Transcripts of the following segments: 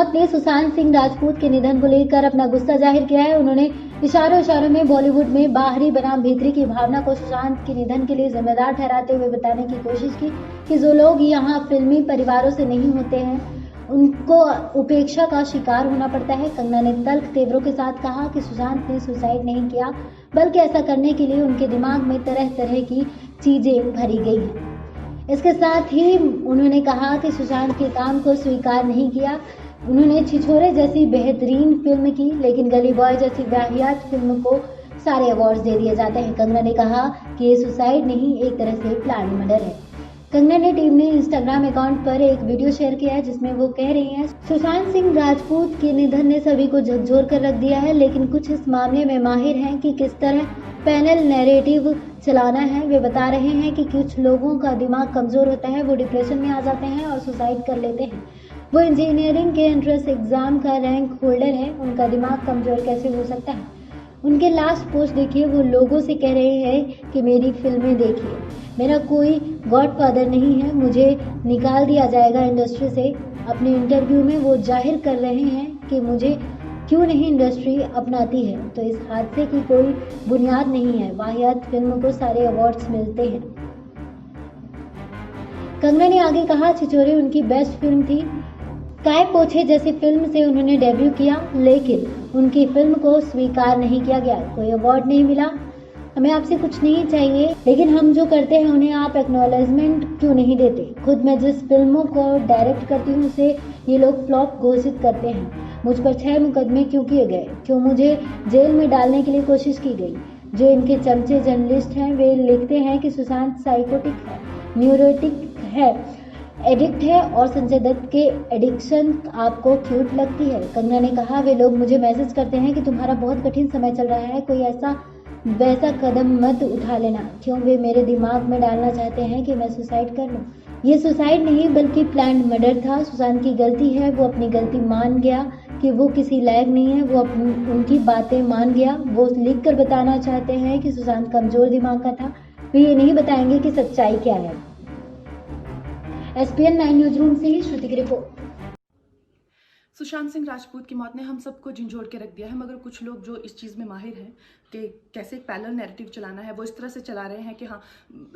मौत ने सुशांत सिंह राजपूत के निधन को लेकर अपना गुस्सा जाहिर किया है। उन्होंने इशारों में बॉलीवुड में बाहरी बनाम भीतरी की भावना को सुशांत के निधन के लिए जिम्मेदार ठहराते हुए बताने की कोशिश की कि जो लोग यहाँ फिल्मी परिवारों से नहीं होते हैं उनको उपेक्षा का शिकार होना पड़ता है। कंगना ने तल्ख तेवरों के साथ कहा कि सुशांत ने सुसाइड नहीं किया, बल्कि ऐसा करने के लिए उनके दिमाग में तरह तरह की चीजें भरी गई हैं। इसके साथ ही उन्होंने कहा कि सुशांत के काम को स्वीकार नहीं किया। उन्होंने छिछोरे जैसी बेहतरीन फिल्म की, लेकिन गली बॉय जैसी वाहियात फिल्म को सारे अवार्ड्स दे दिए जाते हैं। कंगना ने कहा कि ये सुसाइड नहीं, एक तरह से प्लान मर्डर है। कंगना ने टीम ने इंस्टाग्राम अकाउंट पर एक वीडियो शेयर किया है जिसमें वो कह रही हैं, सुशांत सिंह राजपूत के निधन ने सभी को झकझोर कर रख दिया है, लेकिन कुछ इस मामले में माहिर हैं कि किस तरह पैनल नैरेटिव चलाना है। वे बता रहे हैं कि कुछ लोगों का दिमाग कमजोर होता है, वो डिप्रेशन में आ जाते हैं और सुसाइड कर लेते हैं। वो इंजीनियरिंग के एंट्रेंस एग्जाम का रैंक होल्डर है, उनका दिमाग कमजोर कैसे हो सकता है। उनके लास्ट पोस्ट देखिए, वो लोगों से कह रहे हैं कि मेरी फिल्में देखिए, मेरा कोई गॉडफादर नहीं है, मुझे निकाल दिया जाएगा इंडस्ट्री से। अपने इंटरव्यू में वो जाहिर कर रहे हैं कि मुझे क्यों नहीं इंडस्ट्री अपनाती है। तो इस हादसे की कोई बुनियाद नहीं है। वाहियात फिल्म को सारे अवार्ड्स मिलते हैं। कंगना ने आगे कहा, छिछोरे उनकी बेस्ट फिल्म थी। काय पोछे जैसी फिल्म से उन्होंने डेब्यू किया, लेकिन उनकी फिल्म को स्वीकार नहीं किया गया, कोई अवार्ड नहीं मिला। हमें आपसे कुछ नहीं चाहिए, लेकिन हम जो करते हैं उन्हें आप एक्नॉलेजमेंट क्यों नहीं देते। खुद मैं जिस फिल्मों को डायरेक्ट करती हूँ उसे ये लोग फ्लॉप घोषित करते हैं। मुझ पर 6 मुकदमे क्यों किए गए, क्यों मुझे जेल में डालने के लिए कोशिश की गई। जो इनके चमचे जर्नलिस्ट हैं वे लिखते हैं कि सुशांत साइकोटिक है, न्यूरोटिक है, एडिक्ट है और संजय दत्त के एडिक्शन आपको क्यूट लगती है। कंगना ने कहा, वे लोग मुझे मैसेज करते हैं कि तुम्हारा बहुत कठिन समय चल रहा है, कोई ऐसा वैसा कदम मत उठा लेना। क्यों वे मेरे दिमाग में डालना चाहते हैं कि मैं सुसाइड कर लूं। ये सुसाइड नहीं बल्कि प्लान्ड मर्डर था। सुशांत की गलती है, वो अपनी गलती मान गया कि वो किसी लायक नहीं है, वो उनकी बातें मान गया। वो लिख कर बताना चाहते हैं कि सुशांत कमजोर दिमाग का था, वे ये नहीं बताएंगे कि सच्चाई क्या है। SPN 9 न्यूज रूम से श्रुति की रिपोर्ट। सुशांत सिंह राजपूत की मौत ने हम सबको झंझोड़ के रख दिया है, मगर कुछ लोग जो इस चीज़ में माहिर हैं कि कैसे एक पैरेलल नैरेटिव चलाना है, वो इस तरह से चला रहे हैं कि हाँ,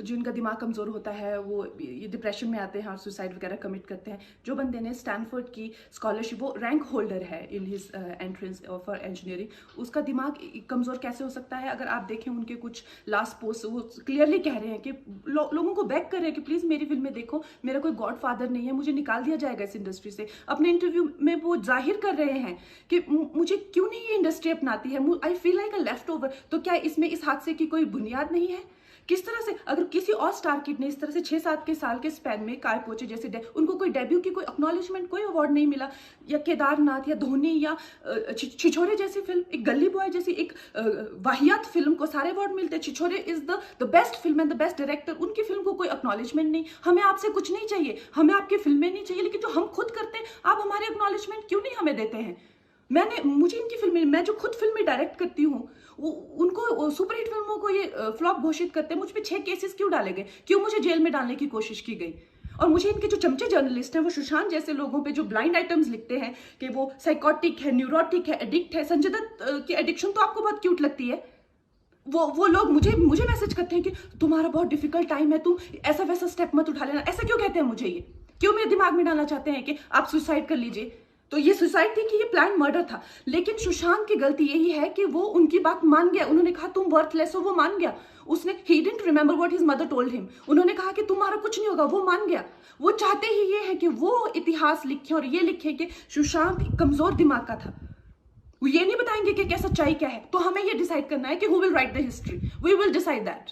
जिनका दिमाग कमज़ोर होता है वो ये डिप्रेशन में आते हैं और सुसाइड वगैरह कमिट करते हैं। जो बंदे ने स्टैनफोर्ड की स्कॉलरशिप, वो रैंक होल्डर है in his entrance for engineering, उसका दिमाग कमज़ोर कैसे हो सकता है। अगर आप देखें उनके कुछ लास्ट पोस्ट, वो क्लियरली कह रहे हैं कि लोगों को बैक कर रहे हैं कि प्लीज़ मेरी फिल्में देखो, मेरा कोई गॉड फादर नहीं है, मुझे निकाल दिया जाएगा इस इंडस्ट्री से। अपने इंटरव्यू में वो जाहिर कर रहे हैं कि मुझे क्यों नहीं ये इंडस्ट्री अपनाती है, I feel like a left over. तो क्या इसमें इस हादसे की कोई बुनियाद नहीं है। किस तरह से अगर किसी और स्टार किड ने इस तरह से 6-7 के साल के स्पैन में काय पोचे जैसे उनको कोई डेब्यू की कोई एक्नॉलेजमेंट, कोई अवार्ड नहीं मिला, या केदारनाथ या धोनी या छिछोरे जैसी फिल्म, एक गली बॉय जैसी एक वाहियात फिल्म को सारे अवार्ड मिलते हैं। Chhichhore is the best film and the best director, उनकी फिल्म को कोई एक्नॉलेजमेंट नहीं। हमें आपसे कुछ नहीं चाहिए, हमें आपकी फिल्में नहीं चाहिए, लेकिन जो हम खुद करते हैं आप हमारे एक्नॉलेजमेंट क्यों नहीं हमें देते हैं। मुझे इनकी फिल्में, मैं जो खुद फिल्में डायरेक्ट करती हूँ, उनको सुपरहिट फिल्मों को ये फ्लॉप घोषित करते हैं। मुझ पे 6 केसेस क्यों डाले गए, क्यों मुझे जेल में डालने की कोशिश की गई। और मुझे इनके जो चमचे जर्नलिस्ट हैं, वो सुशांत जैसे लोगों पे जो ब्लाइंड आइटम्स लिखते हैं कि वो साइकोटिक है, न्यूरोटिक है, एडिक्ट है। संजय दत्त की एडिक्शन तो आपको बहुत क्यूट लगती है। वो लोग मुझे मैसेज करते हैं कि तुम्हारा बहुत डिफिकल्ट टाइम है, तुम ऐसा वैसा स्टेप मत उठा लेना। ऐसा क्यों कहते हैं मुझे, ये क्यों मेरे दिमाग में डालना चाहते हैं कि आप सुसाइड कर लीजिए। तो ये सुसाइड थी कि ये प्लान मर्डर था। लेकिन सुशांत की गलती यही है कि वो उनकी बात मान गया। उन्होंने कहा तुम वर्थलेस हो, वो मान गया। उसने he didn't remember what his mother told him. उन्होंने कहा कि तुम्हारा कुछ नहीं होगा, वो मान गया। वो चाहते ही ये है कि वो इतिहास लिखे और ये लिखे कि सुशांत कमजोर दिमाग का था। वो ये नहीं बताएंगे कि क्या सच्चाई क्या है। तो हमें ये डिसाइड करना है कि who will write the history, we will decide that.